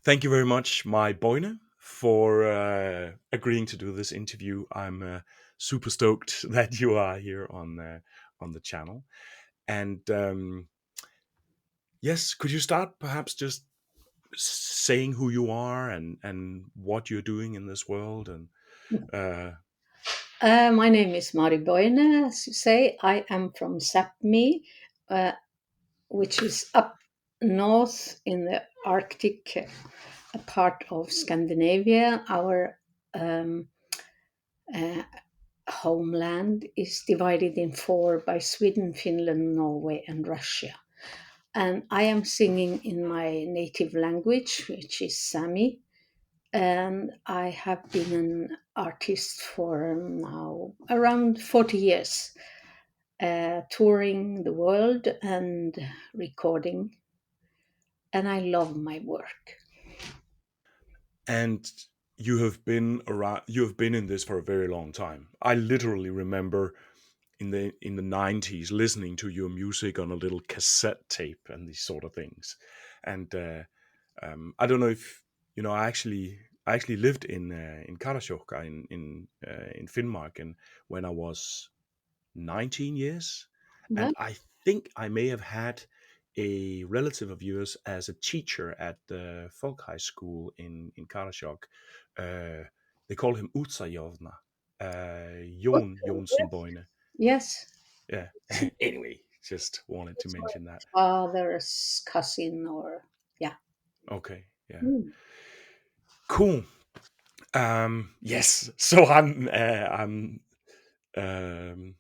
Thank you very much, my Boine, for agreeing to do this interview. I'm super stoked that you are here on the channel. And yes, could you start perhaps just saying who you are and what you're doing in this world? And uh, My name is Mari Boine, as you say. I am from Sápmi, uh, which is up north in the Arctic part of Scandinavia. Our um, uh, homeland is divided in four by Sweden, Finland, Norway, and Russia. And I am singing in my native language, which is Sámi. And I have been an artist for now around 40 years, touring the world and recording. And I love my work. and you have been around. You have been in this for a very long time. I literally remember in the 90s listening to your music on a little cassette tape and these sort of things. And I don't know if you know. I actually lived in Karasjok in Finnmark, and when I was 19 years, Yeah. and I think I may have had a relative of yours as a teacher at the folk high school in Karasjok. Uh, they call him Utsajovna, Jon Jonsen Yes. Boyne. Yes. Yeah. Anyway, just wanted to It's my mention that. father's cousin, or yeah. Okay. Yeah. Mm. Cool. Yes. So I'm um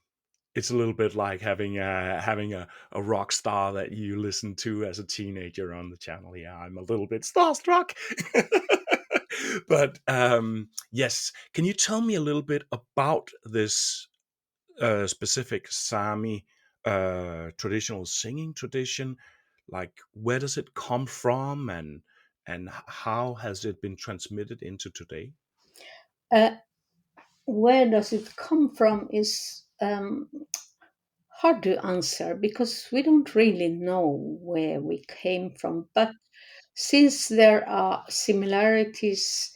it's a little bit like having a rock star that you listen to as a teenager on the channel. Yeah, I'm a little bit starstruck. But yes, can you tell me a little bit about this specific Sami traditional singing tradition? Like, where does it come from, and how has it been transmitted into today? Uh, where does it come from is hard to answer because we don't really know where we came from. But since there are similarities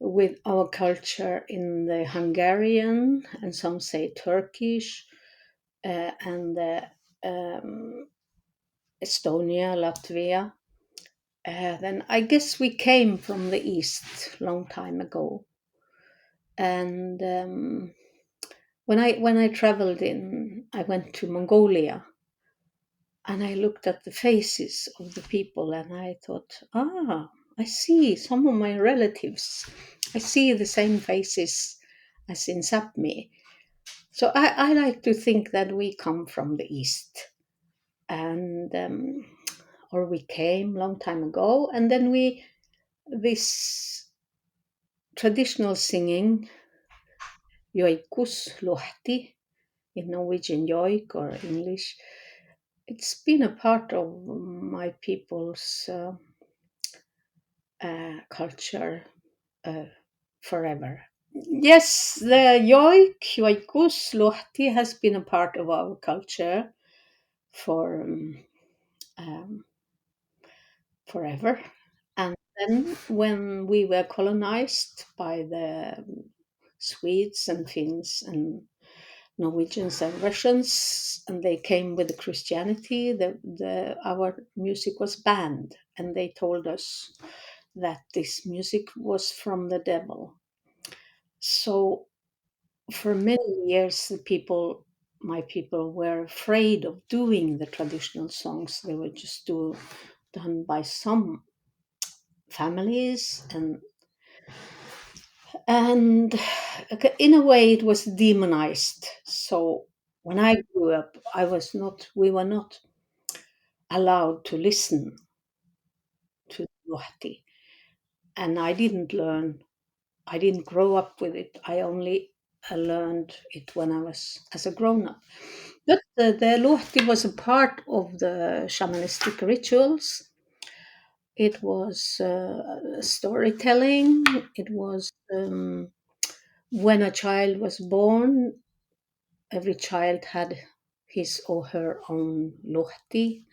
with our culture in the Hungarian and some say Turkish and um, Estonia, Latvia, then I guess we came from the East long time ago. And when I traveled I went to Mongolia and I looked at the faces of the people and I thought, I see some of my relatives. I see the same faces as in Sapmi. So I like to think that we come from the East, and or we came long time ago, and then this traditional singing, joikus lohti, in Norwegian joik or English, it's been a part of my people's culture uh, forever. Yes, the joikus lohti has been a part of our culture for um, forever. And then when we were colonized by the Swedes and Finns and Norwegians and Russians, and they came with the Christianity, our music was banned, and they told us that this music was from the devil. So for many years, my people, were afraid of doing the traditional songs. They were just done by some families, and in a way it was demonized. So when I grew up, we were not allowed to listen to Luhti, and I didn't grow up with it. I only learned it when I was as a grown up. But the Luhti was a part of the shamanistic rituals. It was storytelling. It was when a child was born, every child had his or her own lohti,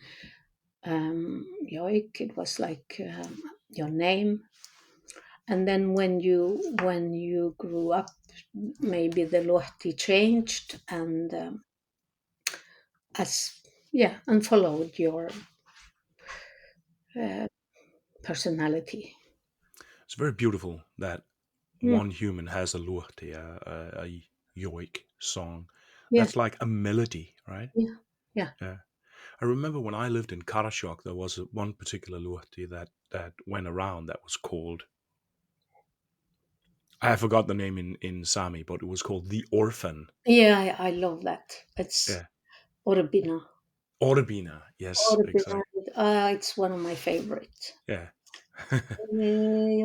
yoik. It was like your name, and then when you grew up, maybe the luhti changed and as and followed your uh, personality. It's very beautiful that Mm, one human has a luhti, a yoik song. yeah, That's like a melody, right? yeah, yeah. Yeah. I remember when I lived in Karasjok, there was one particular luhti that went around that was called, I forgot the name in Sami, but it was called the orphan. Yeah, I love that. It's Yeah. Orbina. Orbina. Yes, Orbina. exactly. It's one of my favorites. Yeah. Ne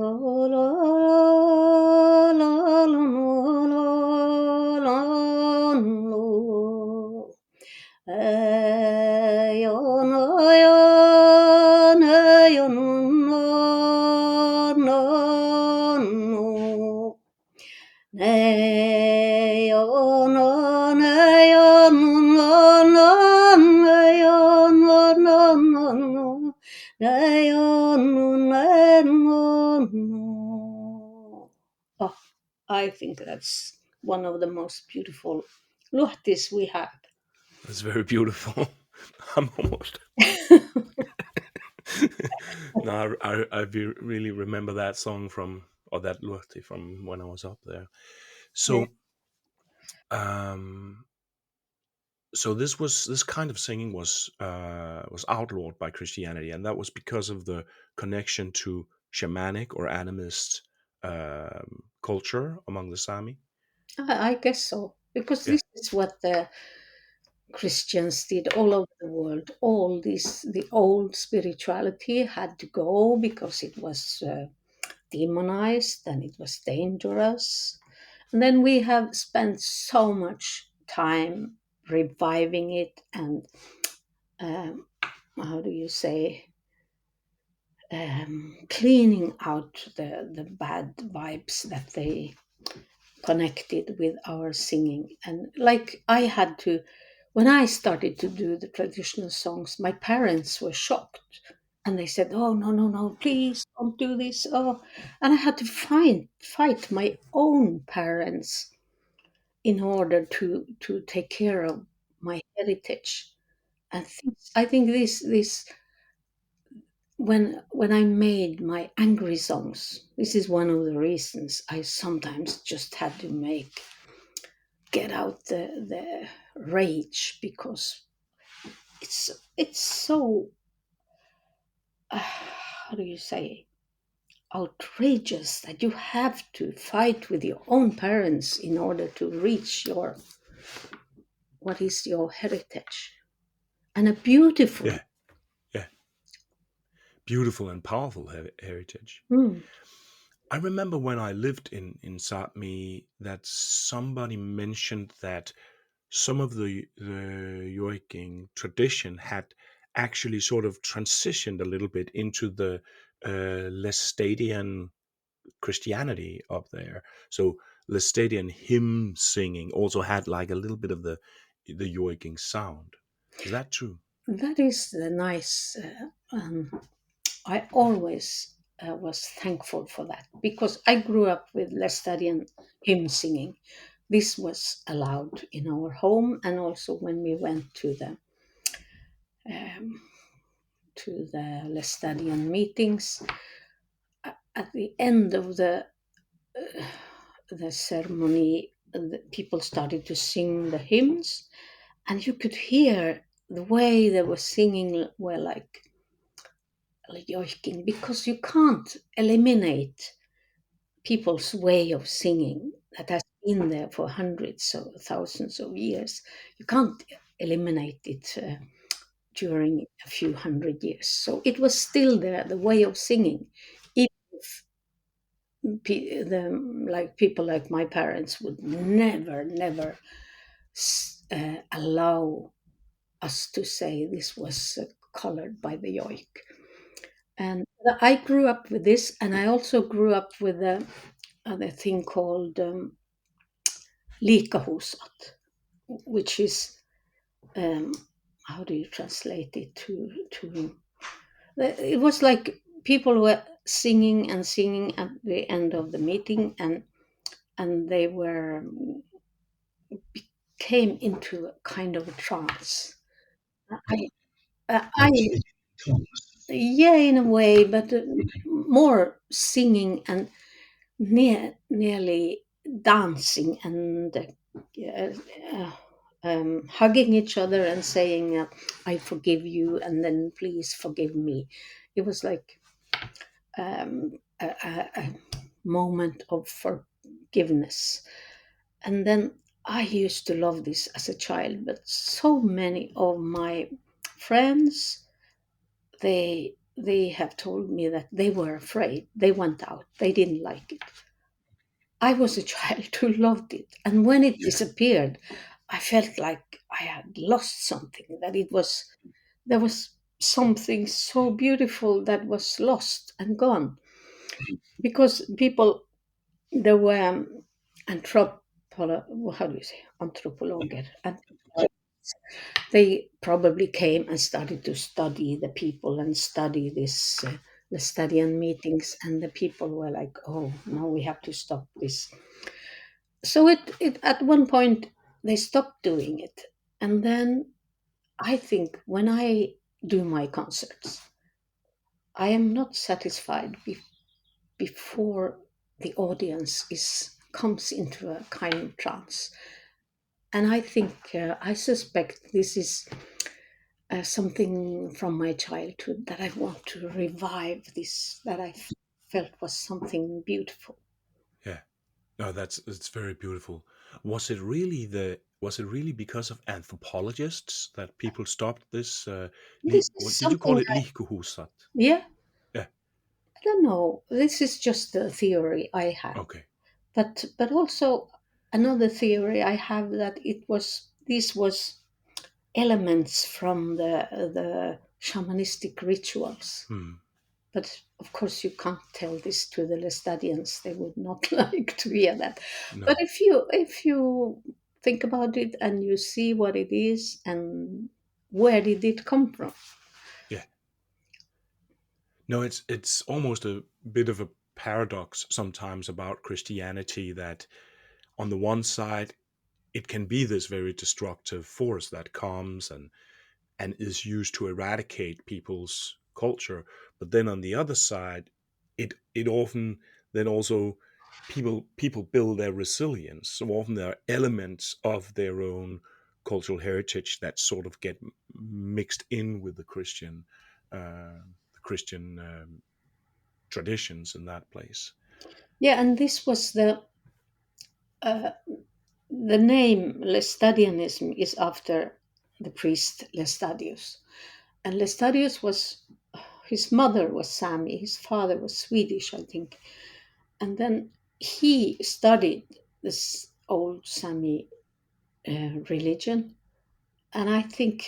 yo no ne yo no no ne yo no no no no ne yo no ne no no. Oh, I think that's one of the most beautiful luhtis we have. That's very beautiful. I'm almost. No, really remember that song from, or that luhti from when I was up there. Yeah. So, um, so this kind of singing was outlawed by Christianity, and that was because of the connection to shamanic or animist culture among the Sami. I guess so, because Yeah, this is what the Christians did all over the world. All this, the old spirituality had to go because it was demonized and it was dangerous. And then we have spent so much time reviving it and, um, how do you say, cleaning out the bad vibes that they connected with our singing. And like I had to, when I started to do the traditional songs, my parents were shocked and they said, "Oh, no, no, no, please don't do this." Oh, and I had to fight my own parents in order to take care of my heritage. And I think this when I made my angry songs, this is one of the reasons I sometimes just had to get out the rage, because it's so how do you say, outrageous that you have to fight with your own parents in order to reach your what is your heritage, and a beautiful. yeah, yeah. Beautiful and powerful heritage. Mm. I remember when I lived in Sápmi that somebody mentioned that some of the yoiking tradition had actually sort of transitioned a little bit into the Lestadian Christianity up there. So Lestadian hymn singing also had like a little bit of the yoiking sound. Is that true? That is the nice. I always was thankful for that, because I grew up with Lestadian hymn singing. This was allowed in our home, and also when we went um, to the Lestadian meetings. At the end of the ceremony, the people started to sing the hymns, and you could hear the way they were singing were like yoiking, because you can't eliminate people's way of singing that has been there for hundreds or thousands of years. You can't eliminate it during a few hundred years. So it was still there, the way of singing. Even if like people like my parents would never allow us to say this was colored by the yoik. And I grew up with this, and I also grew up with a other thing called likahusat, which is um, how do you translate it to? It was like people were. singing and singing at the end of the meeting, and they were came into a kind of a trance. I, I Like speaking in tongues. yeah, in a way, but more singing and nearly dancing and uh, hugging each other and saying, "I forgive you," and then please forgive me. It was like a moment of forgiveness. And then I used to love this as a child, but so many of my friends, they have told me that they were afraid. They went out. They didn't like it. I was a child who loved it. And when it Yeah. disappeared, I felt like I had lost something, that it was there was something so beautiful that was lost and gone. Because people, there were how do you say, anthropologer, and they probably came and started to study the people and study this the study and meetings, and the people were like, oh no, we have to stop this. So it at one point they stopped doing it. And then I think when I do my concerts, I am not satisfied before the audience is comes into a kind of trance. And I think I suspect this is something from my childhood, that I want to revive this, that I felt was something beautiful. Yeah. No, that's it's very beautiful. Was it really because of anthropologists that people stopped this? This is What did you call something it? Likhehusat. yeah, Yeah. I don't know. This is just a theory I have. Okay. But also another theory I have, that this was elements from the shamanistic rituals. Hmm. But of course, you can't tell this to the Lestadians; they would not like to hear that. But No. if you think about it and you see what it is and where did it come from? Yeah. No, it's almost a bit of a paradox sometimes about Christianity that on the one side it can be this very destructive force that comes and is used to eradicate people's culture. But then on the other side, it often then also people build their resilience. So often there are elements of their own cultural heritage that sort of get mixed in with the Christian traditions in that place. Yeah, and this was the name Lestadianism is after the priest Lestadius. And Lestadius was, his mother was Sámi, his father was Swedish, I think. And then he studied this old Sámi religion. And I think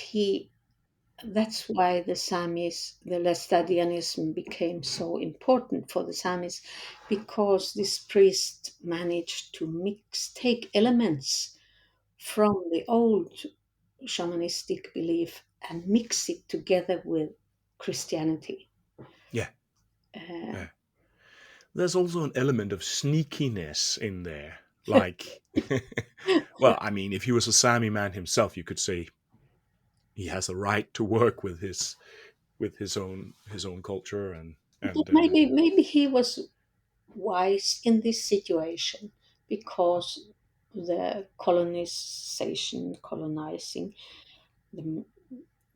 that's why the Lestadianism became so important for the Samis, because this priest managed to take elements from the old shamanistic belief and mix it together with Christianity. Yeah, Uh, yeah. There's also an element of sneakiness in there. Like, well, I mean, if he was a Sami man himself, you could say he has a right to work with his own culture but and maybe he was wise in this situation, because the colonizing the,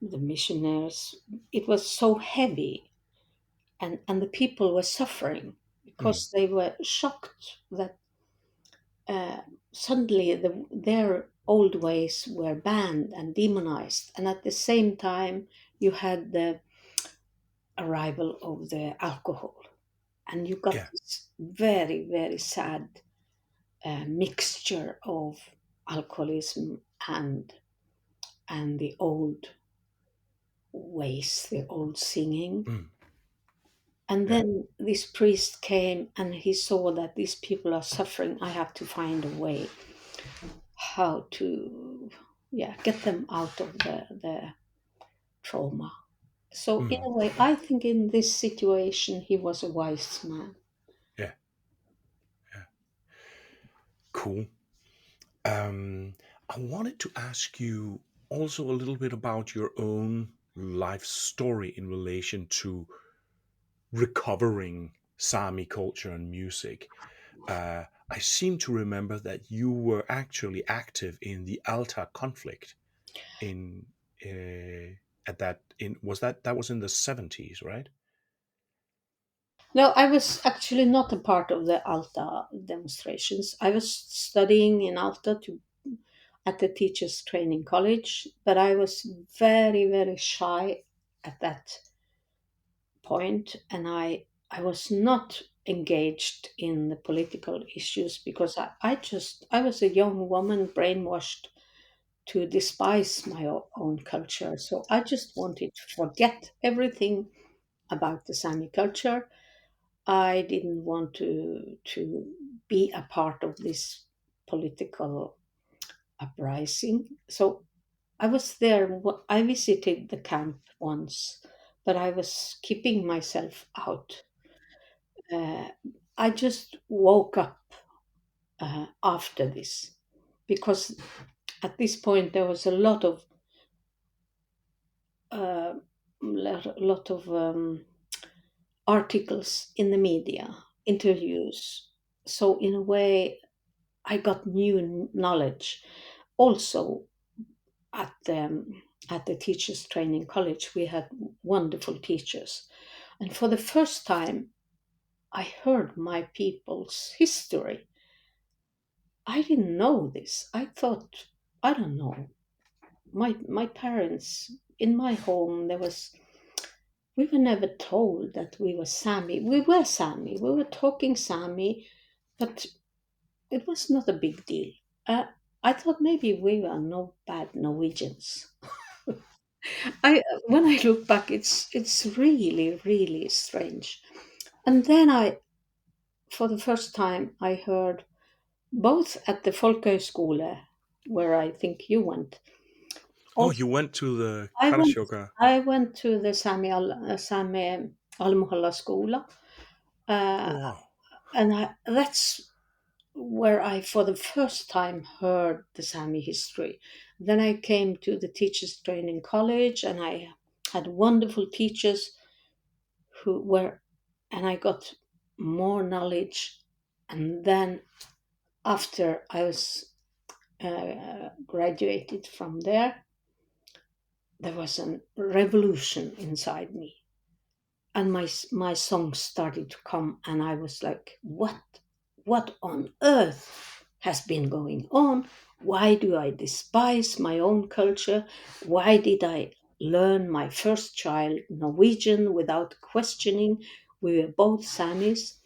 the missionaries, it was so heavy, and the people were suffering mm, because they were shocked that suddenly their old ways were banned and demonized, and at the same time you had the arrival of the alcohol, and you got yeah, this very very sad mixture of alcoholism and the old ways, the old singing. mm, And yeah, then this priest came and he saw that these people are suffering. I have to find a way how to, yeah, get them out of the trauma. So in Mm, a way, I think in this situation he was a wise man. yeah, yeah, cool. Um, I wanted to ask you also a little bit about your own life story in relation to recovering Sami culture and music. I seem to remember that you were actually active in the Alta conflict in at that in was that was in the 70s, right? No, I was actually not a part of the Alta demonstrations. I was studying in Alta at the teachers training college, but I was very, very shy at that point, and I was not engaged in the political issues because I was a young woman brainwashed to despise my own culture. So I just wanted to forget everything about the Sami culture. I didn't want to be a part of this political uprising. So I was there. I visited the camp once, but I was keeping myself out. Uh, I just woke up after this because at this point there was a uh, lot of articles in the media, interviews. So in a way, I got new knowledge. Also, at the teachers training college, we had wonderful teachers, and for the first time, I heard my people's history. I didn't know this. I thought, I don't know, my parents in my home there was we were never told that we were Sami. We were Sami. We were talking Sami, but it was not a big deal. Uh, I thought maybe we were no bad Norwegians. I when I look back, it's really really strange. And then for the first time, I heard both at the Folkehøyskole, where I think you went. Oh, Also, you went to the I went. Karasjoka. I went to the Sami Almoholla Skola, Oh uh, wow. and that's where I, for the first time, heard the Sami history. Then I came to the teachers training college, and I had wonderful teachers who were, and I got more knowledge. And then after I was graduated from there was a revolution inside me, and my songs started to come, and I was like, what on earth has been going on? Why do I despise my own culture? Why did I learn my first child Norwegian without questioning? We were both Samis,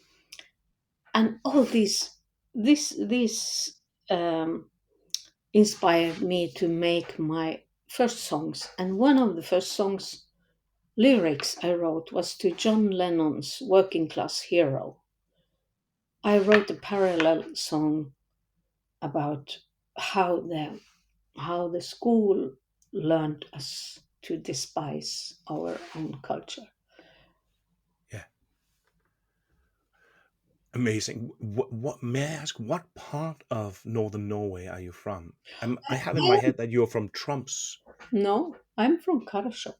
and all this inspired me to make my first songs. And one of the first songs lyrics I wrote was to John Lennon's Working Class Hero. I wrote a parallel song about how the school learned us to despise our own culture. Yeah, amazing. What may I ask? What part of northern Norway are you from? I have in my head that you're from Tromsø. No, I'm from Karasjok.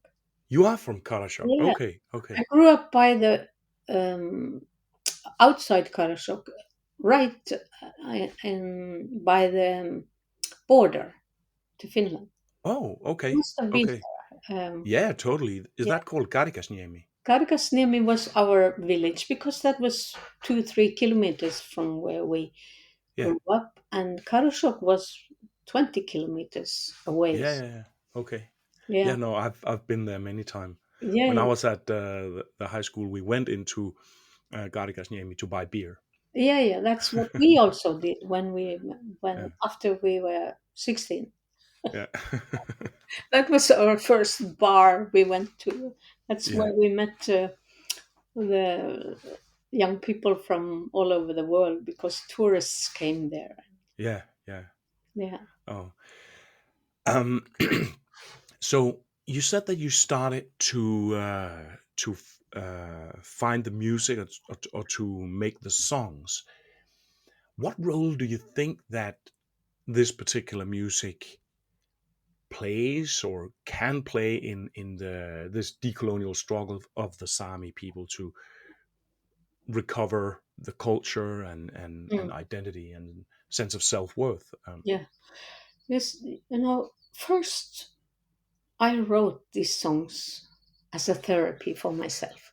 You are from Karasjok. Yeah, Okay, I okay. grew up by the outside Karasjok, right by the border to Finland. Oh, okay, Must have been okay. there. Yeah, totally. Is Yeah, that called Karikasniemi? Karkasniemi was our village because that was 2-3 kilometers from where we Yeah, grew up, and Karasjok was 20 kilometers away. yeah, yeah, yeah. Okay. Yeah, Yeah, no, I've been there many times. yeah, When I yeah, was at the high school, we went into Karikasniemi to buy beer. yeah, yeah. That's what we also did Yeah, when after we were 16. yeah, That was our first bar we went to. That's yeah, where we met the young people from all over the world because tourists came there. yeah, yeah. Yeah. Oh, um, so. You said that you started to find the music, or to make the songs. What role do you think that this particular music plays or can play in the this decolonial struggle of the Sami people to recover the culture and Mm, identity and sense of self-worth? yeah. Yes, first I wrote these songs as a therapy for myself.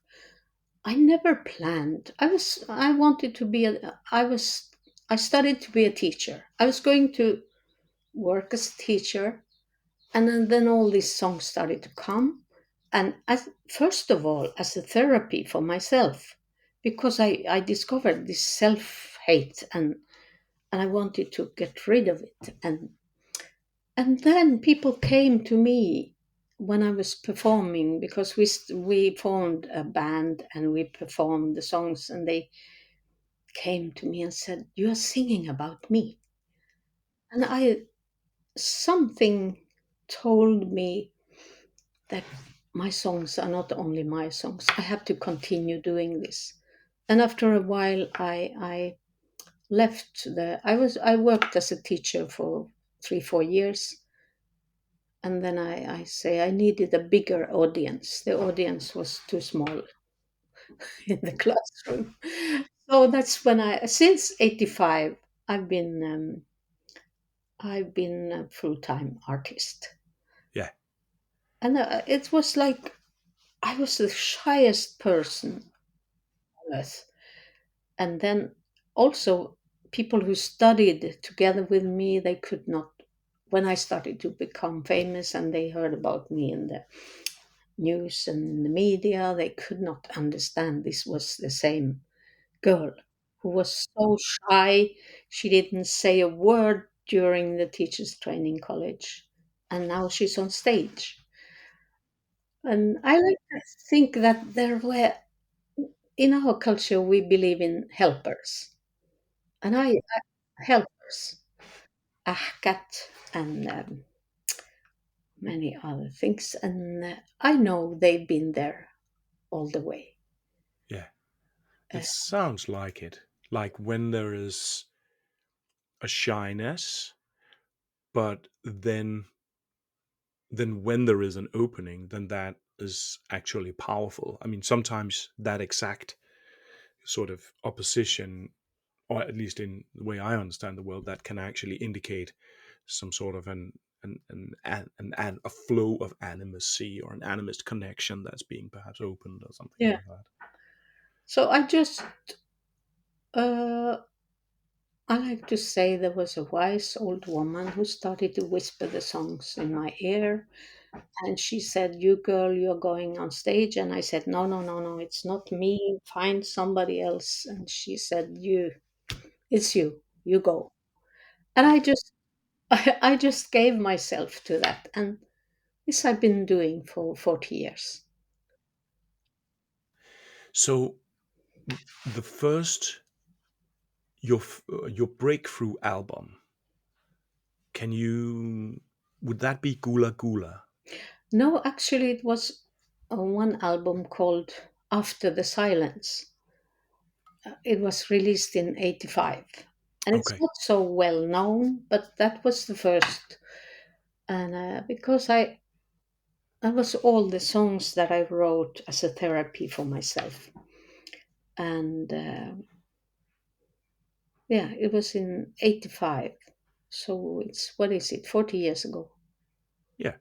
I never planned. I wanted to be I studied to be a teacher. I was going to work as a teacher, and then all these songs started to come, and as first of all as a therapy for myself, because I discovered this self-hate, and I wanted to get rid of it, and then people came to me when I was performing, because we formed a band and we performed the songs, and they came to me and said, "You are singing about me." And I something told me that my songs are not only my songs. I have to continue doing this. And after a while, I left I worked as a teacher for 3 4 years, and then I say I needed a bigger audience. The audience was too small in the classroom. So that's when since '85, I've been a full-time artist. Yeah, And it was like I was the shyest person on earth. And then also, people who studied together with me, they could not, when I started to become famous and they heard about me in the news and the media, they could not understand this was the same girl who was so shy. She didn't say a word during the teachers training college, and now she's on stage. And I like to think that there were, in our culture, we believe in helpers, and I helpers, ahkat, and many other things, and I know they've been there all the way. yeah. Uh, It sounds like when there is a shyness, but then when there is an opening, then that is actually powerful. I mean, sometimes that exact sort of opposition, or at least in the way I understand the world, that can actually indicate some sort of a flow of animacy or an animist connection that's being perhaps opened or something yeah. like that. So uh, I like to say there was a wise old woman who started to whisper the songs in my ear. And she said, "You girl, you're going on stage." And I said, "No, no, no, no, it's not me. Find somebody else." And she said, it's you. You go. And I just gave myself to that. And this I've been doing for 40 years. So the first your breakthrough album, can you would that be Gula Gula? No, actually, it was one album called After the Silence. It was released in '85. And it's Okay. not so well known, but that was the first. And because that was all the songs that I wrote as a therapy for myself. And yeah, it was in '85. So it's, what is it, 40 years ago? Yeah,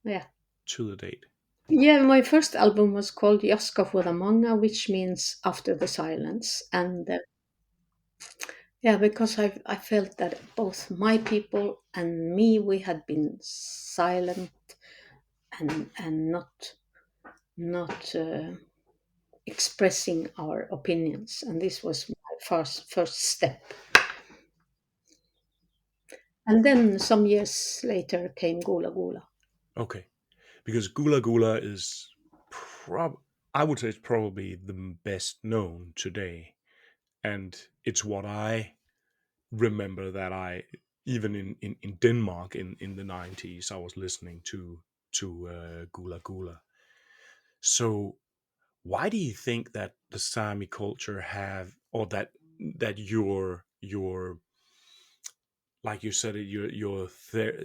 Yeah. to the date. Yeah, my first album was called Jaska Manga, which means After the Silence. And yeah, because I felt that both my people and me, we had been silent and not expressing our opinions, and this was my first step. And then some years later came Gula Gula. Okay, because Gula Gula is I would say it's probably the best known today, and it's what I remember that I even in Denmark in the 90s I was listening to. Gula Gula. So why do you think that the Sami culture have, or that your like you said,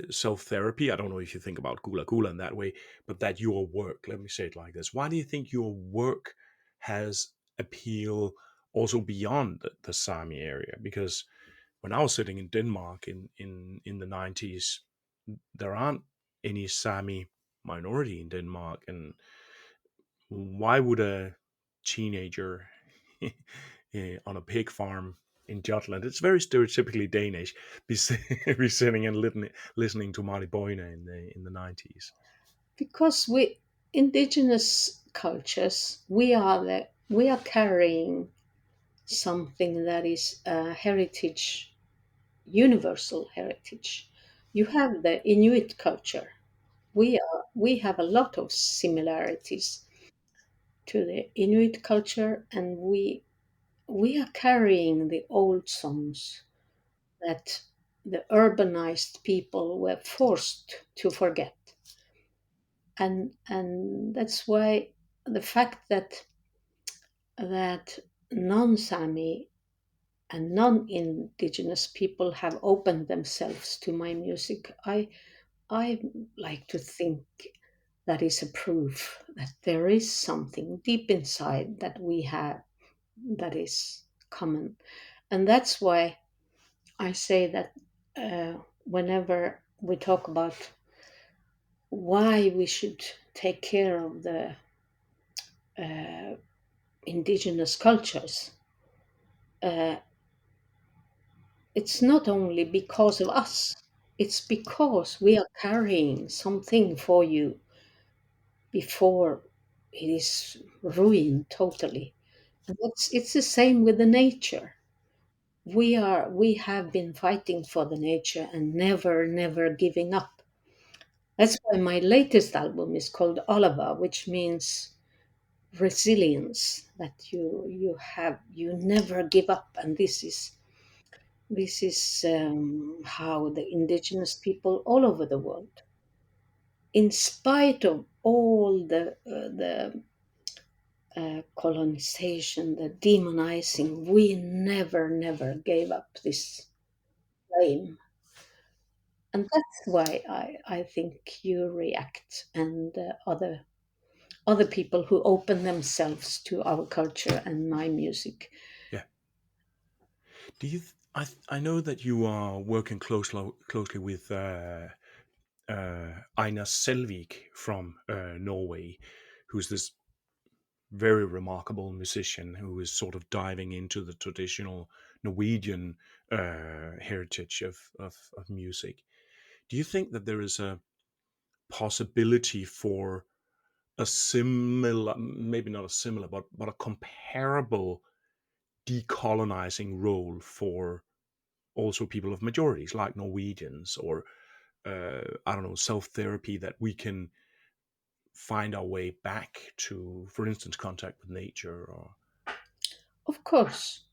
self therapy? I don't know if you think about Gula Gula in that way, but that your work, let me say it like this: why do you think your work has appeal also beyond the Sami area? Because when I was sitting in Denmark in the 90s, there aren't any Sami minority in Denmark, and why would a teenager on a pig farm in Jutland, it's very stereotypically Danish, be, be sitting and listening to Marty Boine in the 90s? Because we indigenous cultures, we are carrying something that is a heritage, universal heritage. You have the Inuit culture. We have a lot of similarities to the Inuit culture, and we are carrying the old songs that the urbanized people were forced to forget. And that's why the fact that non-Sami and non-indigenous people have opened themselves to my music, I like to think that is a proof that there is something deep inside that we have that is common. And that's why I say that whenever we talk about why we should take care of the uh, indigenous cultures, uh, it's not only because of us, it's because we are carrying something for you before it is ruined totally. And it's the same with the nature. We have been fighting for the nature and never giving up. That's why my latest album is called Oliver, which means resilience, that you never give up. And this is how the indigenous people all over the world, in spite of all the colonization, the demonizing, we never gave up this flame. And that's why I think you react, and other people who open themselves to our culture and my music. Yeah. Do you? I know that you are working closely with Einar Selvik from Norway, who's this very remarkable musician who is sort of diving into the traditional Norwegian heritage of music. Do you think that there is a possibility for a similar, maybe not a similar, but a comparable decolonizing role for also people of majorities like Norwegians, or I don't know, self therapy, that we can find our way back to, for instance, contact with nature? Or Of course,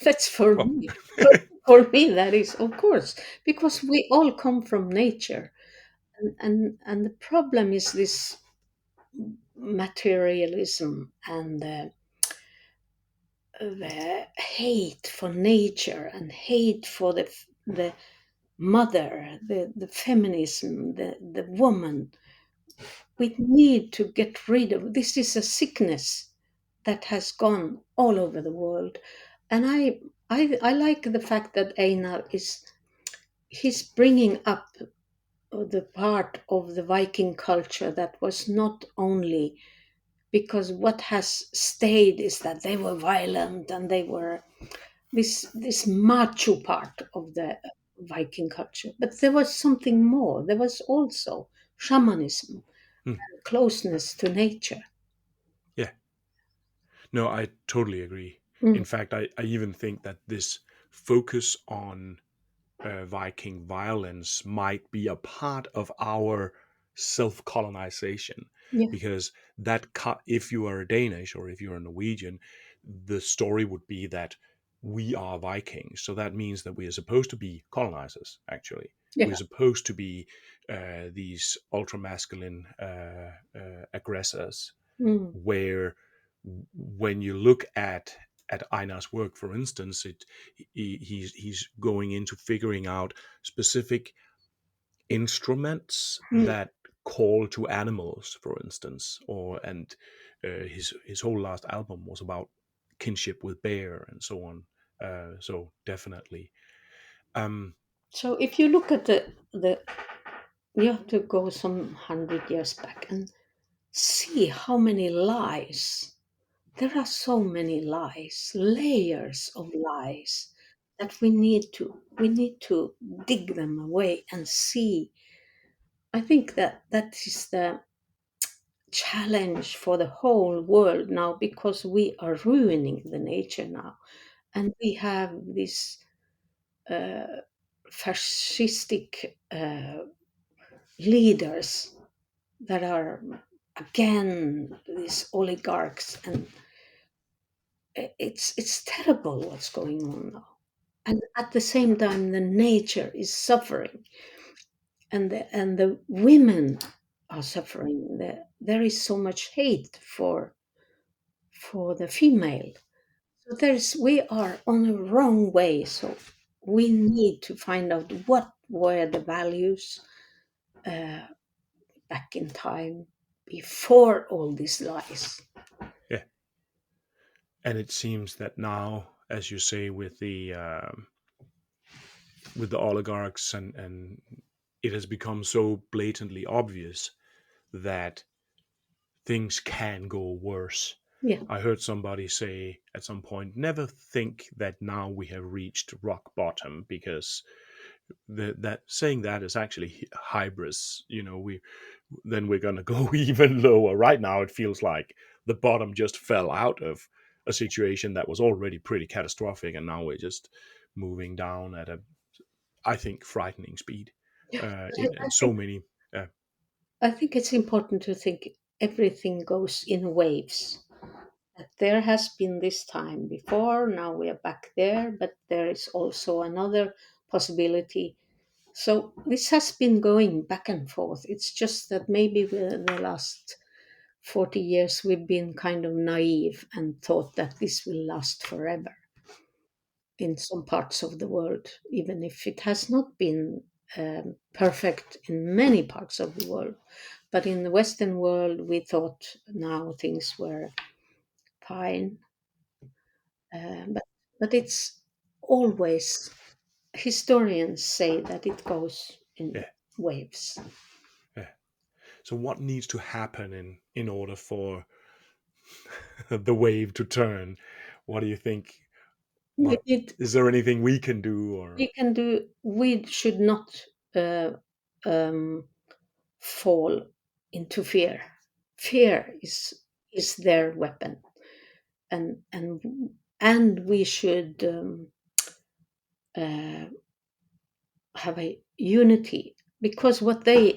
that's for oh, me. For me, that is, of course, because we all come from nature. And the problem is this materialism and the hate for nature and hate for the mother, the feminism, the woman. We need to get rid of this. Is a sickness that has gone all over the world. And I like the fact that Einar is he's bringing up the part of the Viking culture that was not only, because what has stayed is that they were violent and they were this macho part of the Viking culture. But there was something more. There was also shamanism, hmm, closeness to nature. yeah, no, I totally agree. In Mm. fact, I even think that this focus on Viking violence might be a part of our self colonization, Yeah. because if you are a Danish or if you're a Norwegian, the story would be that we are Vikings. So that means that we are supposed to be colonizers, actually. We're Yeah. supposed to be these ultra masculine aggressors, Mm. where when you look at Einar's work, for instance, he's going into figuring out specific instruments Mm. that call to animals, for instance, or and his whole last album was about kinship with bear and so on. So definitely, um, So if you look at the you have to go some 100 years back and see how many lies. There are so many lies, layers of lies, that we need to dig them away and see. I think that that is the challenge for the whole world now, because we are ruining the nature now, and we have this fascistic leaders that are, again, these oligarchs, and it's terrible what's going on now. And at the same time, the nature is suffering, and the women are suffering. There is so much hate for the female. So there's we are on a wrong way. So we need to find out what were the values back in time before all these lies. yeah. And it seems that now, as you say, with the oligarchs, and it has become so blatantly obvious that things can go worse. Yeah, I heard somebody say at some point, never think that now we have reached rock bottom, because that saying that is actually hybris. Then we're going to go even lower. Right now, it feels like the bottom just fell out of a situation that was already pretty catastrophic, and now we're just moving down at a, I think, frightening speed. I, In I so think many, I think it's important to think everything goes in waves. That there has been this time before, now we are back there, but there is also another possibility. So this has been going back and forth. It's just that maybe the last 40 years we've been kind of naive and thought that this will last forever in some parts of the world, even if it has not been perfect in many parts of the world. But in the Western world, we thought now things were fine. But it's always, historians say that it goes in yeah, waves. yeah. So what needs to happen in order for the wave to turn? What do you think? We What need is there anything we can do, or we can do. We should not uh, um, fall into fear. Fear is their weapon, and we should uh, have a unity, because what they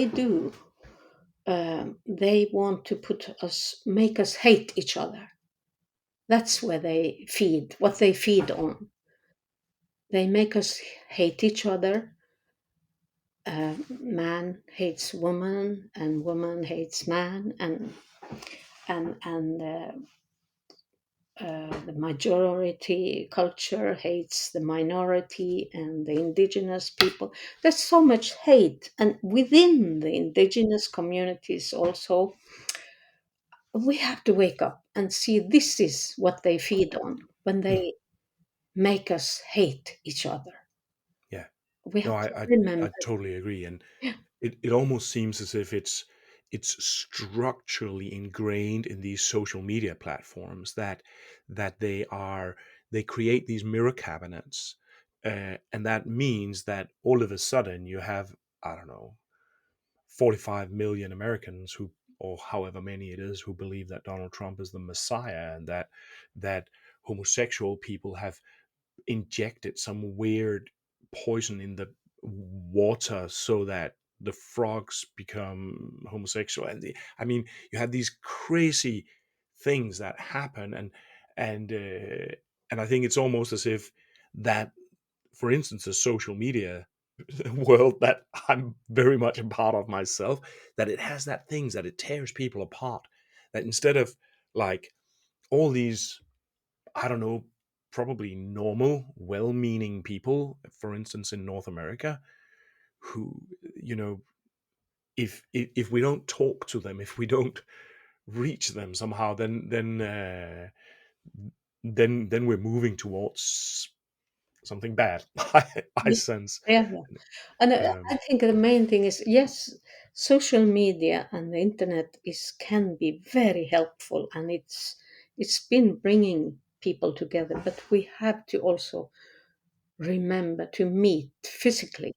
do, they want to make us hate each other. That's where they feed, what they feed on. They make us hate each other. Man hates woman, and woman hates man, and the majority culture hates the minority and the indigenous people. There's so much hate, and within the indigenous communities also, we have to wake up and see this is what they feed on when Hmm, they make us hate each other. yeah. We No, have to I remember. totally agree, and it almost seems as if it's structurally ingrained in these social media platforms, that they create these mirror cabinets, and that means that all of a sudden you have, I don't know, 45 million Americans who, or however many it is, who believe that Donald Trump is the Messiah, and that homosexual people have injected some weird poison in the water so that the frogs become homosexual. And I mean, you have these crazy things that happen, and And I think it's almost as if that, for instance, the social media world that I'm very much a part of myself, that it has that things that it tears people apart. That instead of like all these, I don't know, probably normal, well-meaning people, for instance, in North America, who, you know, if we don't talk to them, if we don't reach them somehow, then we're moving towards something bad. I Yeah, sense. yeah, yeah. And I Um, think the main thing is, yes, social media and the internet is can be very helpful, and it's been bringing people together. But we have to also remember to meet physically,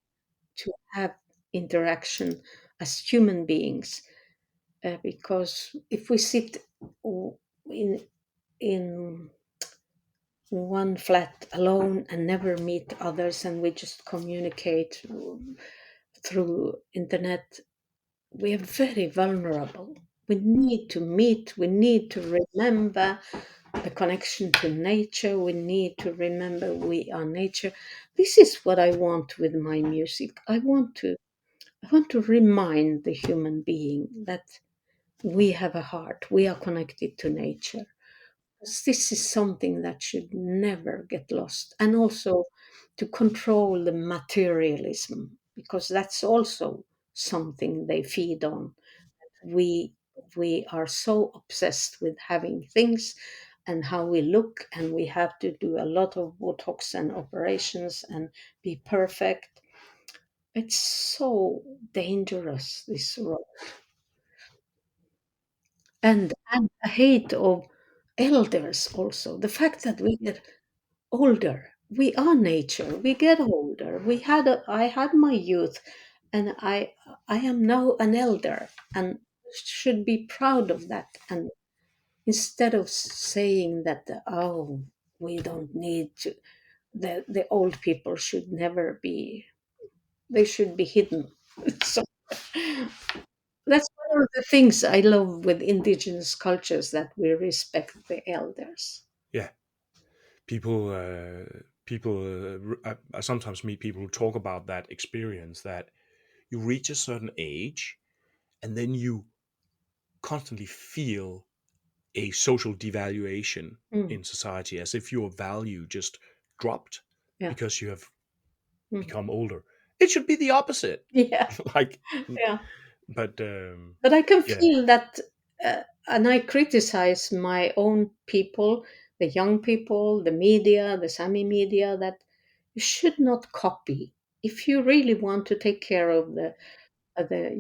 to have interaction as human beings, because if we sit in in one flat alone and never meet others, and we just communicate through internet, we are very vulnerable. We need to meet, we need to remember the connection to nature, we need to remember we are nature. This is what I want with my music. I want to remind the human being that we have a heart, we are connected to nature. This is something that should never get lost. And also to control the materialism, because that's also something they feed on. We are so obsessed with having things and how we look, and we have to do a lot of botox and operations and be perfect. It's so dangerous, this road. And a hate of elders also. The fact that we get older, we are nature, we get older. I had my youth, and I am now an elder, and should be proud of that. And instead of saying that, oh, we don't need to, the old people should never be, they should be hidden. So that's one of the things I love with indigenous cultures, that we respect the elders. yeah, people, people. I sometimes meet people who talk about that experience that you reach a certain age, and then you constantly feel a social devaluation Mm, in society, as if your value just dropped yeah. because you have Mm. become older. It should be the opposite. Yeah, Like, yeah. but But I can yeah. feel that, and I criticize my own people, the young people, the media, the Sami media, that you should not copy. If you really want to take care of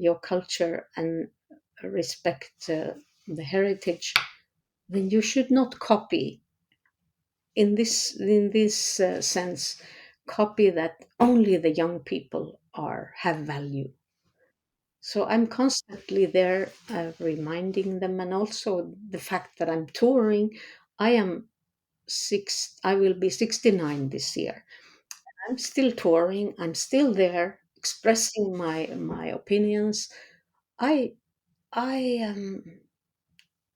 your culture and respect the heritage, then you should not copy in this sense. Copy that only the young people are have value. So I'm constantly there, reminding them, and also the fact that I'm touring. I am six. I will be 69 this year. I'm still touring. I'm still there, expressing my opinions. I I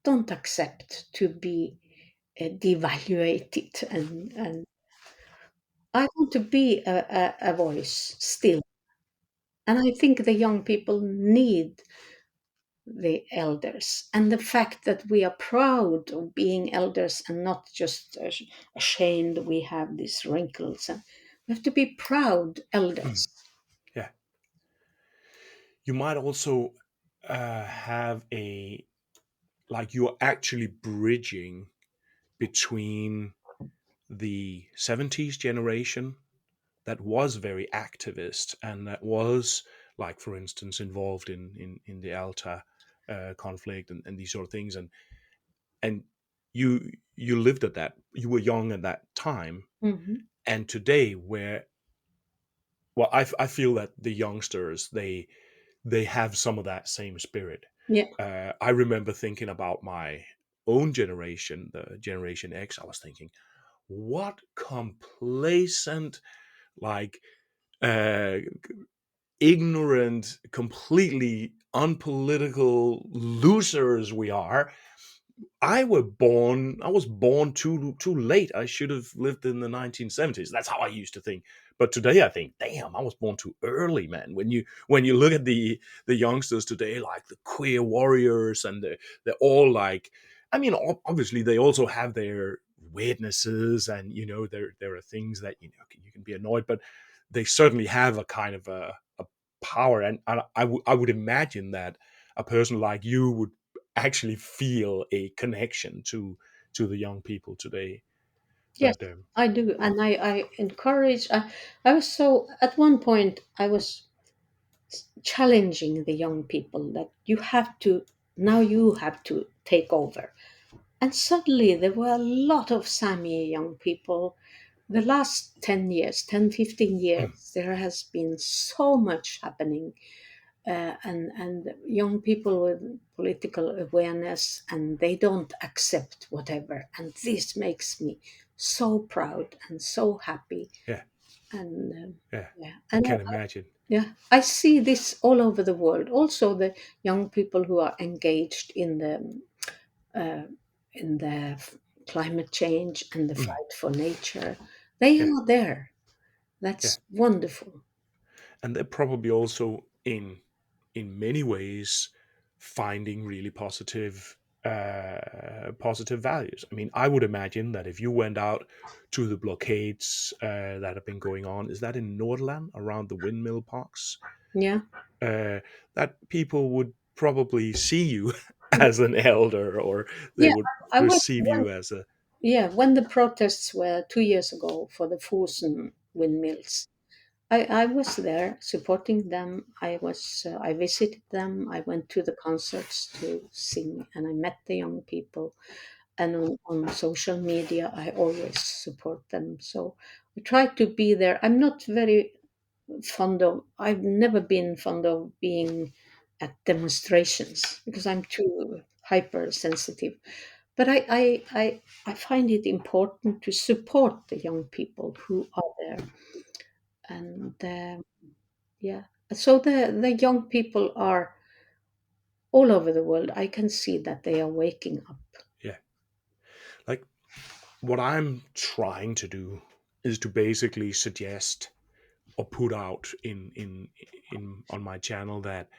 don't accept to be devaluated, and I want to be a voice still. And I think the young people need the elders, and the fact that we are proud of being elders and not just ashamed we have these wrinkles, and we have to be proud elders. Yeah, you might also have a, like, you're actually bridging between the 70s generation that was very activist and that was, like, for instance, involved in the Alta conflict and these sort of things, and you lived at that, you were young at that time, Hmm. and today where, well, I feel that the youngsters, they have some of that same spirit. Yeah, I remember thinking about my own generation, the Generation X. I was thinking, what complacent, like, uh, ignorant, completely unpolitical losers we are. I was born too late. I should have lived in the 1970s. That's how I used to think. But today I think, damn, I was born too early, man. When you look at the youngsters today, like the queer warriors, and they're all like, I mean, obviously they also have their weirdnesses, and there are things that you can be annoyed, but they certainly have a kind of a power, and I would imagine that a person like you would actually feel a connection to the young people today. Yes, But I do, and I encourage. I was so at one point I was challenging the young people that you have to take over. And suddenly there were a lot of Sami young people. The last 10 years, 10, 15 mm, years, there has been so much happening. And young people with political awareness, and they don't accept whatever. And this makes me so proud and so happy. yeah, And yeah, yeah, I and can imagine. yeah, I see this all over the world. Also, the young people who are engaged uh, in the climate change and the Mm, fight for nature, they yeah, are there. yeah, That's wonderful. and they're probably also in many ways finding really positive values. I mean, I would imagine that if you went out to the blockades that have been going on, is that in Nordland around the windmill parks, Yeah, uh, that people would probably see you as an elder, or they yeah. would I was receive when, you as a yeah, when the protests were 2 years ago for the Fosen windmills. I was there supporting them. I visited them. I went to the concerts to sing, and I met the young people. And on social media, I always support them. So I try to be there. I'm not very fond of. I've never been fond of being at demonstrations because I'm too hypersensitive. But I find it important to support the young people who are there, and yeah. So the young people are all over the world. I can see that they are waking up. yeah. Like, what I'm trying to do is to basically suggest or put out in on my channel that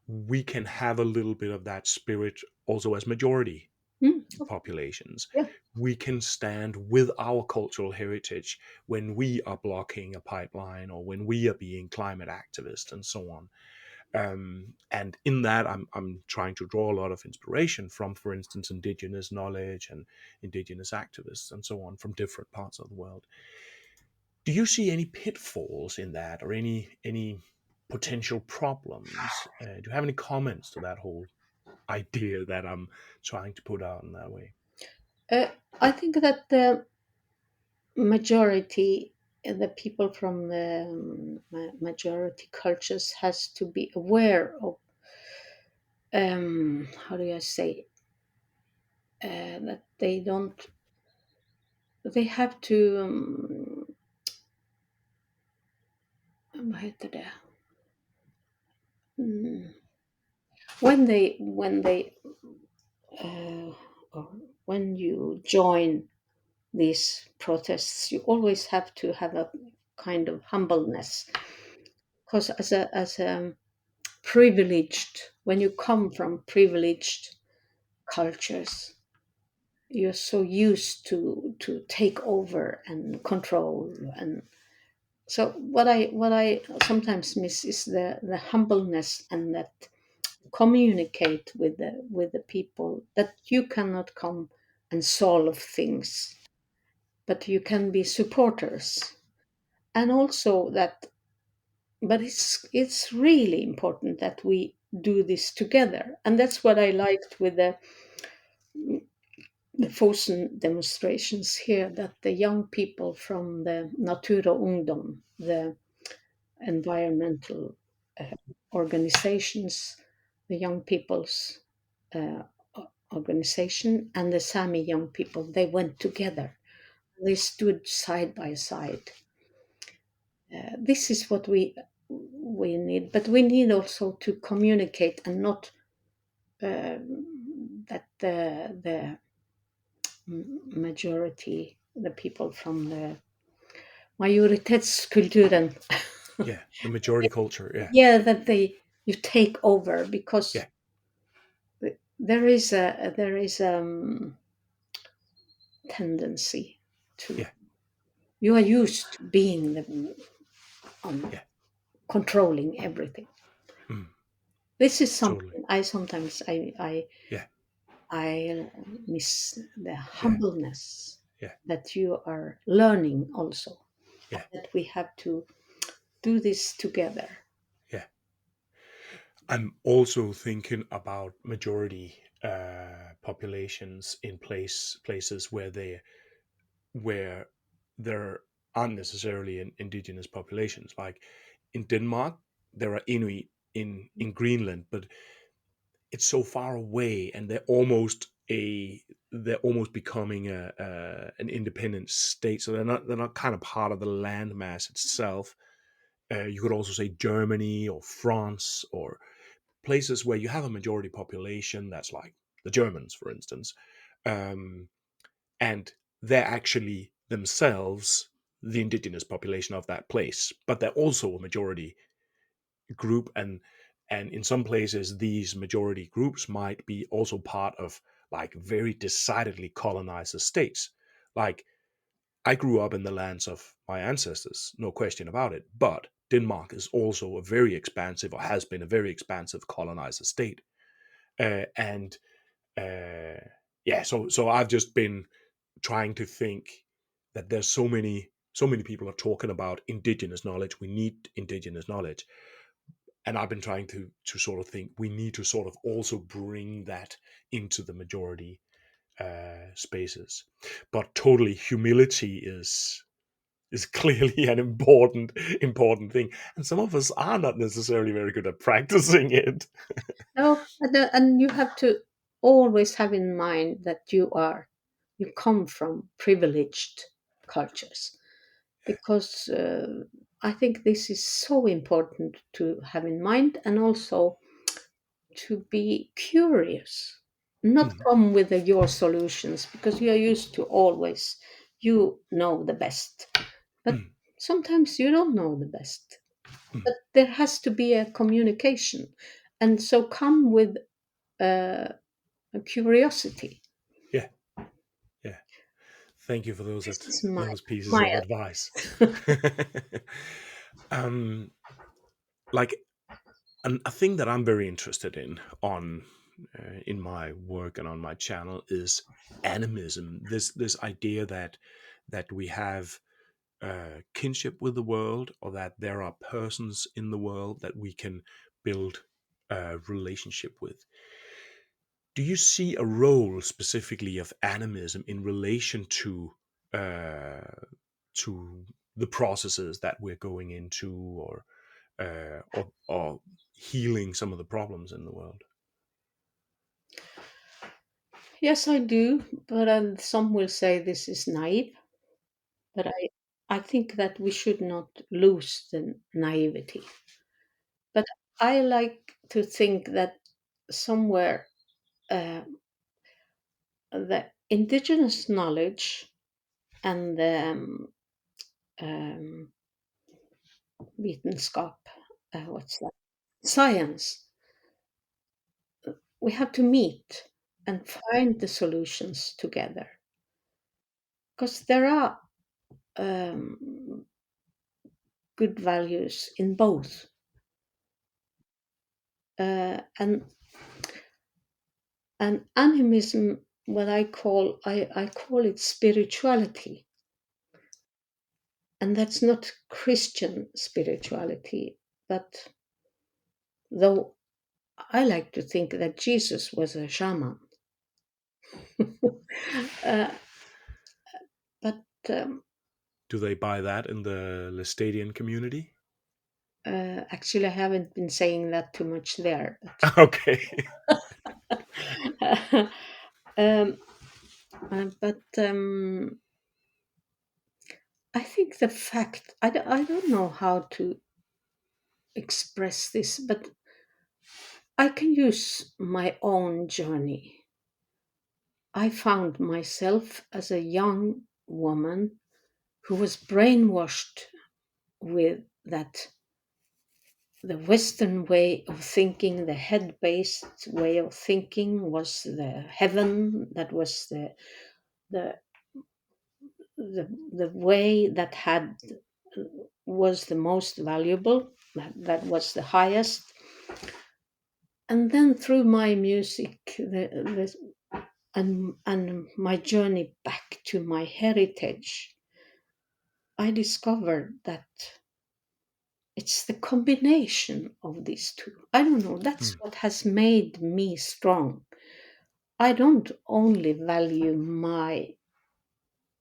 we can have a little bit of that spirit also as majority Mm, populations. yeah, We can stand with our cultural heritage when we are blocking a pipeline, or when we are being climate activists and so on. And in that, I'm trying to draw a lot of inspiration from, for instance, indigenous knowledge and indigenous activists and so on from different parts of the world. Do you see any pitfalls in that, or any potential problems? Do you have any comments to that whole idea that I'm trying to put out in that way? uh, I think that the majority, the people from the majority cultures, has to be aware of how do I say that they don't. They have to. Vad heter det? Mm, when they uh, or when you join these protests, you always have to have a kind of humbleness, because as a privileged, when you come from privileged cultures, you're so used to take over and control. And so what I sometimes miss is the humbleness, and that communicate with the people, that you cannot come and solve things, but you can be supporters. And also that, but it's really important that we do this together. And that's what I liked with the Fosen demonstrations here, that the young people from the Natura Ungdom, the environmental organizations, the young people's organization, and the Sami young people, they went together. They stood side by side. This is what we need, but we need also to communicate and not that the majority, the people from the majoritetskulturen, Yeah, the majority culture. Yeah, yeah, that they you take over because yeah, there is tendency to yeah, you are used to being the yeah. controlling everything. Mm, This is totally. something I sometimes Yeah, I miss the yeah, humbleness yeah, that you are learning also, yeah, that we have to do this together. yeah. I'm also thinking about majority populations in places where there aren't necessarily indigenous populations. Like in Denmark, there are Inuit in Greenland, but it's so far away, and they're almost becoming an independent state. So they're not kind of part of the landmass itself. You could also say Germany or France or places where you have a majority population that's like the Germans, for instance, um, and they're actually themselves the indigenous population of that place, but they're also a majority group, and in some places these majority groups might be also part of like very decidedly colonized states. Like I grew up in the lands of my ancestors, no question about it, but Denmark is also a very expansive, or has been a very expansive colonizer state. And yeah, so I've just been trying to think that there's so many people are talking about indigenous knowledge. We need indigenous knowledge, and I've been trying to sort of think we need to sort of also bring that into the majority spaces. But totally, humility is clearly an important thing, and some of us are not necessarily very good at practicing it. No, and you have to always have in mind that you come from privileged cultures, because I think this is so important to have in mind, and also to be curious, not Mm, come with your solutions, because you are used to always you know the best, but mm, sometimes you don't know the best. mm. But there has to be a communication, and so come with uh, a curiosity. Yeah, yeah. Thank you for This is those pieces my of advice. um, like a thing that I'm very interested in on in my work and on my channel is animism. This idea that we have kinship with the world, or that there are persons in the world that we can build a relationship with. Do you see a role specifically of animism in relation uh, to the processes that we're going into, or healing some of the problems in the world? Yes, I do, but some will say this is naive. But I think that we should not lose the naivety. But I like to think that somewhere uh, the indigenous knowledge and the um, vetenskap, what's that? Science, we have to meet and find the solutions together, because there are um, good values in both. And animism, what I call it spirituality, and that's not Christian spirituality, but though I like to think that Jesus was a shaman. uh, but Do they buy that in the Lestadian community? actually, I haven't been saying that too much there. Okay. But, but I think the fact I don't know how to express this, but I can use my own journey. I found myself as a young woman who was brainwashed with that the Western way of thinking, the head based way of thinking, was the heaven, that was the, the way that had was the most valuable, that was the highest. And then through my music, and my journey back to my heritage, I discovered that it's the combination of these two. I don't know, that's Mm, what has made me strong. I don't only value my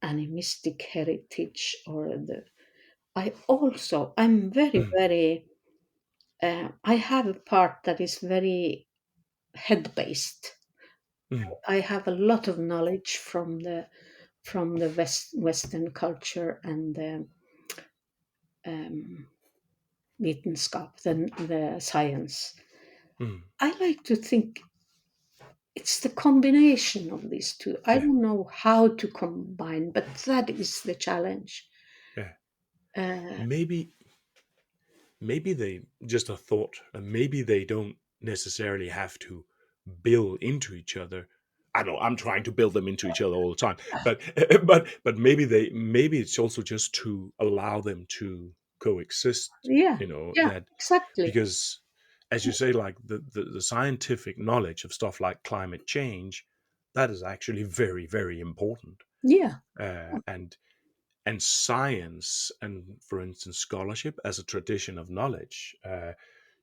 animistic heritage or the. I'm very, mm, very. I have a part that is very head based. mm, I have a lot of knowledge from the Western culture and the um, vetenskap, the science. mm. I like to think it's the combination of these two. I Yeah, don't know how to combine, but that is the challenge. yeah. Uh, Maybe maybe they just a thought, and maybe they don't necessarily have to build into each other. I know I'm trying to build them into each other all the time, but but maybe it's also just to allow them to coexist. yeah, yeah, That exactly. because, as you say, like the scientific knowledge of stuff like climate change, that is actually very very important. Yeah, And science, and for instance scholarship as a tradition of knowledge,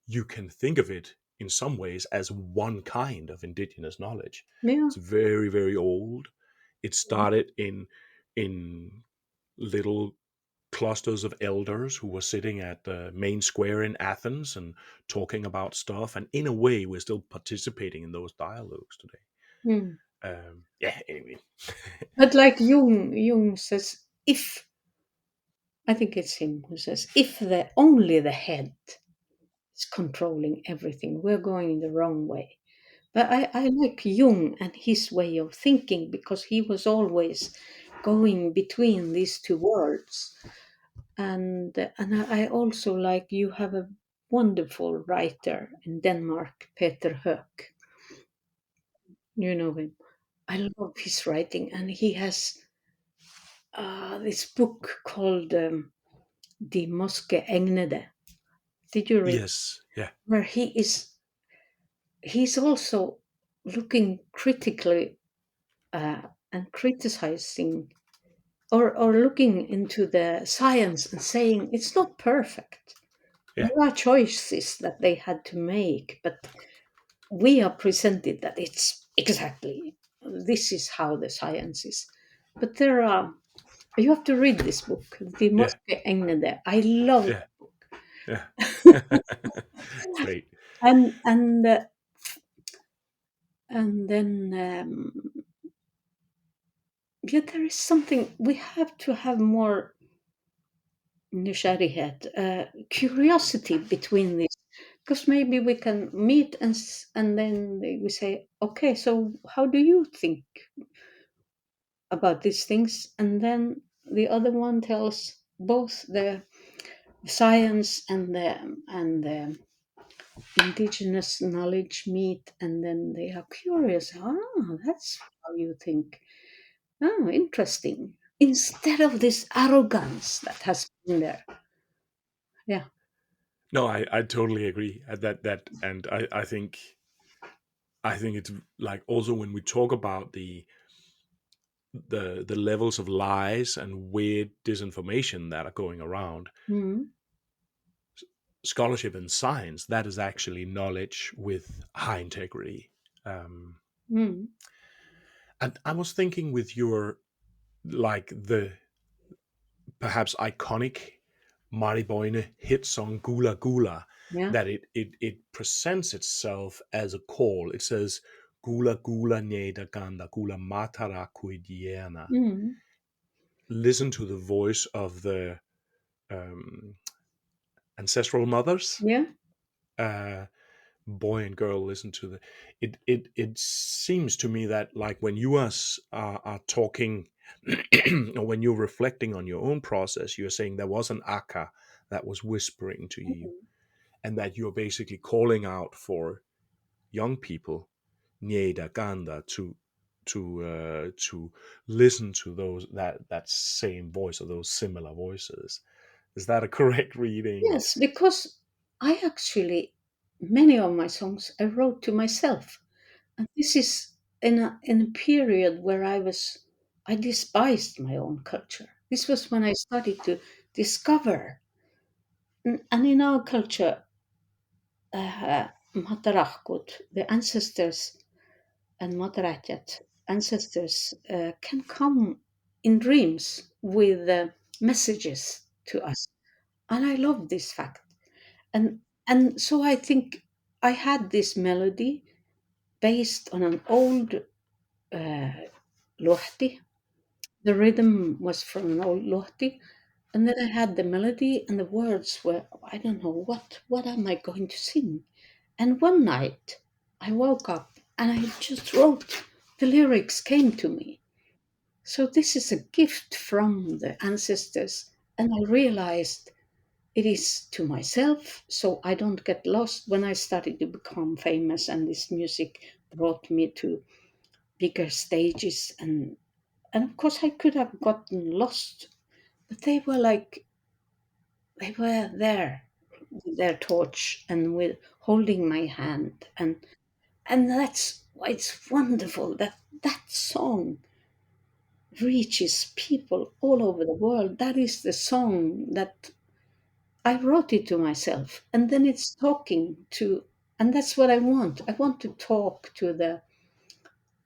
you can think of it in some ways as one kind of indigenous knowledge. yeah, It's very very old. It started in little clusters of elders who were sitting at the main square in Athens and talking about stuff, and in a way we're still participating in those dialogues today. mm. Yeah, anyway. But like Jung says, if I think it's him who says, if the only the head is controlling everything, we're going in the wrong way. But I like Jung and his way of thinking because he was always going between these two worlds. And I also like, you have a wonderful writer in Denmark, Peter Hoek. You know him. I love his writing, and he has this book called De Moske Egnede. Did you read? Yes, yeah, Where he's also looking critically and criticizing, or looking into the science and saying it's not perfect. yeah, There are choices that they had to make, but we are presented that it's exactly this is how the science is. But there are, you have to read this book, The yeah, Moske Egnede. I love yeah, yeah. Great. and and then yeah, there is something we have to have more nysgjerrighet, curiosity between these, because maybe we can meet and then we say, okay, so how do you think about these things? And then the other one tells both the science and the indigenous knowledge meet, and then they are curious. Oh, that's how you think. Oh, interesting. Instead of this arrogance that has been there. Yeah. No, I totally agree. And I think it's like also when we talk about the levels of lies and weird disinformation that are going around, Mm, scholarship and science, that is actually knowledge with high integrity. Um, mm, and I was thinking with your like the perhaps iconic Boine hit song Gula Gula, yeah. that it presents itself as a call. It says Gula Gula Neda Ganda Gula Matara Kuidiana. Mm, Listen to the voice of the um, ancestral mothers. yeah. Uh, boy and girl listen to the it seems to me that like when you are talking or when you're reflecting on your own process, you're saying there was an aka that was whispering to you, and that you're basically calling out for young people Nieda Ganda to listen to those that same voice or those similar voices. Is that a correct reading? Yes, because I actually, many of my songs I wrote to myself. And this is in a period where I despised my own culture. This was when I started to discover, and in our culture, Matarakut, the ancestors, and Matarakat, ancestors, can come in dreams with messages to us. And I love this fact. And so I think I had this melody based on an old uh, lohti. The rhythm was from an old lohti, and then I had the melody, and the words were, I don't know what am I going to sing. And one night I woke up and I just wrote, the lyrics came to me. So this is a gift from the ancestors, and I realized it is to myself, so I don't get lost. When I started to become famous and this music brought me to bigger stages, and of course I could have gotten lost, but they were there with their torch and with holding my hand, and that's why it's wonderful that that song reaches people all over the world. That is the song that I wrote it to myself, and then it's talking to, and that's what I want. I want to talk to the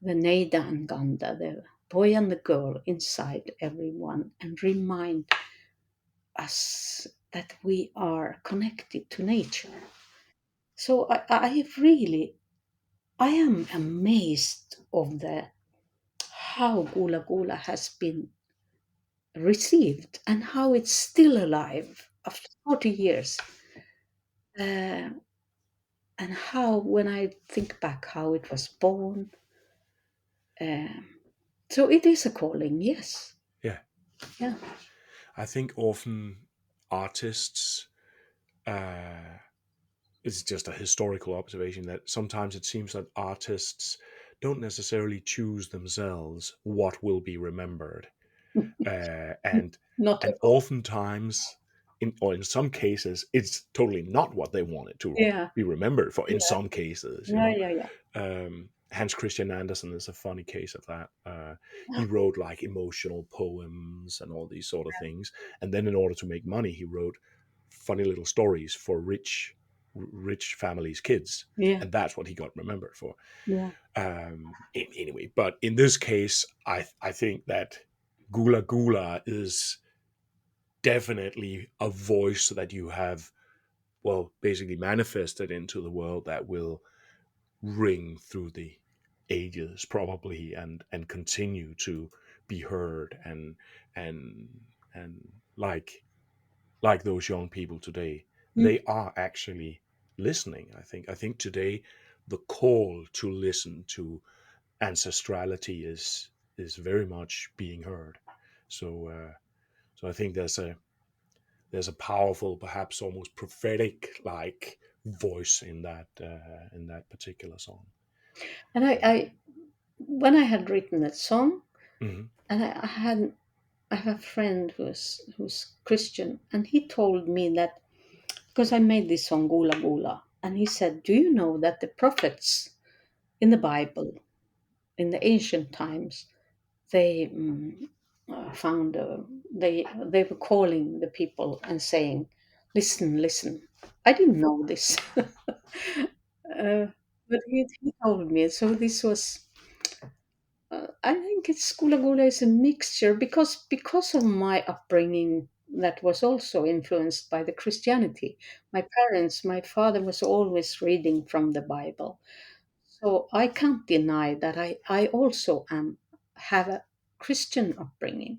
Neda and Ganda, the boy and the girl inside everyone, and remind us that we are connected to nature. So I really, I am amazed of the how Gula Gula has been received and how it's still alive after 40 years. Uh, and how, when I think back, how it was born. So it is a calling, yes. Yeah, Yeah. I think often artists. Uh, it's just a historical observation that sometimes it seems that artists don't necessarily choose themselves what will be remembered, and Not at and all. oftentimes in some cases it's totally not what they wanted to Yeah. be remembered for in Yeah. some cases, Yeah. Yeah. Yeah. Hans Christian Andersen is a funny case of that. He wrote like emotional poems and all these sort of things, and then in order to make money he wrote funny little stories for rich families kids, Yeah. and that's what he got remembered for. Yeah. Anyway, but in this case, I think that Gula Gula is definitely a voice that you have, well, basically manifested into the world that will ring through the ages probably, and continue to be heard, and and like those young people today, Mm. they are actually listening. I think today the call to listen to ancestrality is very much being heard. So uh, so I think there's a powerful, perhaps almost prophetic like voice in that particular song. And I, when I had written that song, Hmm. and I have a friend who's Christian, and he told me that because I made this song Gula Gula, and he said, "Do you know that the prophets in the Bible, in the ancient times, they found they were calling the people and saying, 'Listen, listen.'" I didn't know this, but he told me. So this was. I think it's Gula Gula is a mixture because of my upbringing that was also influenced by the Christianity. My parents, my father was always reading from the Bible, so I can't deny that I also have a Christian upbringing.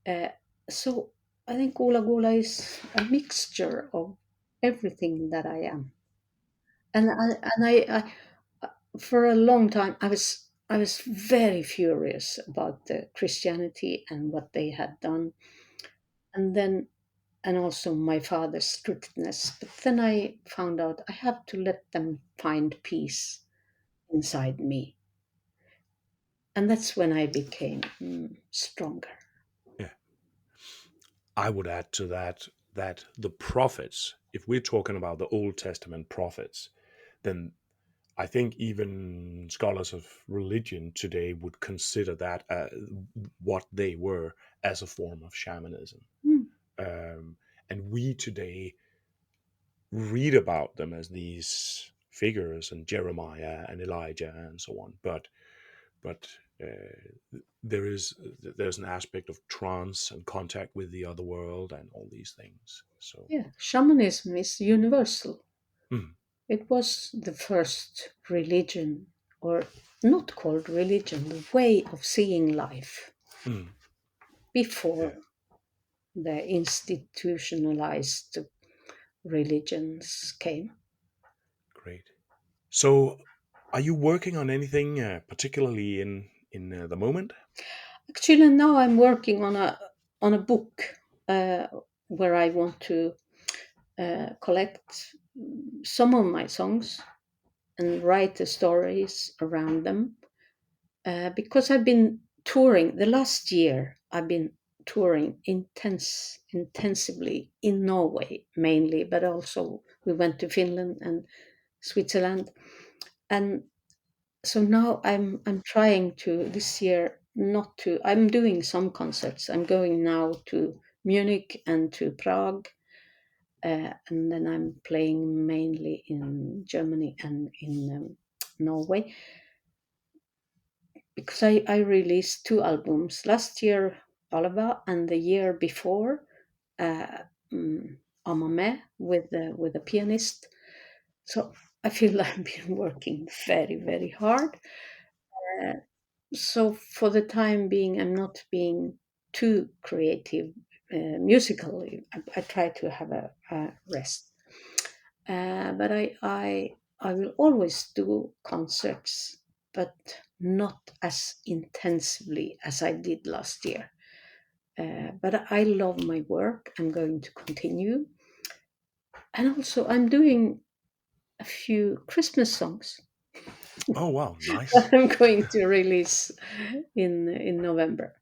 Uh, so I think Gula Gula is a mixture of everything that I am. And for a long time, I was very furious about the Christianity and what they had done, and then and also my father's strictness. But then I found out I have to let them find peace inside me, and that's when I became stronger. Yeah. I would add to that that the prophets, if we're talking about the Old Testament prophets, then I think even scholars of religion today would consider that what they were as a form of shamanism. Mm, Um, and we today read about them as these figures and Jeremiah and Elijah and so on. But there's an aspect of trance and contact with the other world and all these things. So yeah, shamanism is universal. mm, It was the first religion, or not called religion, the way of seeing life mm, yeah, before the institutionalized religions came. great. So are you working on anything particularly in the moment? Actually, now I'm working on a book uh, where I want to collect some of my songs and write the stories around them. Because I've been touring the last year, I've been touring intensively in Norway mainly, but also we went to Finland and Switzerland. And so now I'm trying to this year not to. I'm doing some concerts. I'm going now to Munich and to Prague, and then I'm playing mainly in Germany and in Norway, because I released two albums last year, Oliver, and the year before, uh, Amame with a pianist. So I feel I've been working very very hard. So for the time being, I'm not being too creative musically. I try to have a rest, but I will always do concerts, but not as intensively as I did last year. But I love my work. I'm going to continue, and also I'm doing a few Christmas songs Oh wow, nice. that I'm going to release in November.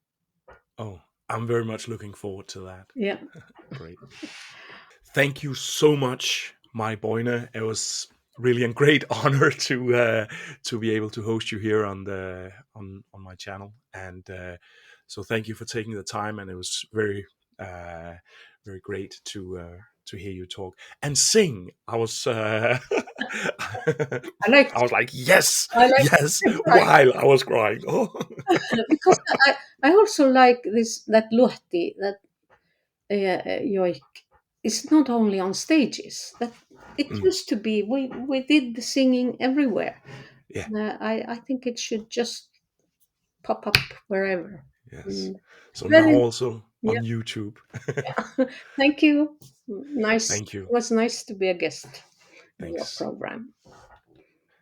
Oh, I'm very much looking forward to that. Yeah. Great. Thank you so much, my Boine. It was really a great honor to be able to host you here on the on my channel, and so thank you for taking the time. And it was uh, very great to hear you talk and sing. I was I like I was like yes, I like yes, to cry while I was crying. Oh, because I also like this that Luhti that Joik is not only on stages. That it mm, used to be. We did the singing everywhere. yeah, I think it should just pop up wherever. yes. Mm, So now very also yeah. on YouTube. Thank you. Nice. Thank It you. was nice to be a guest in your Thanks. program.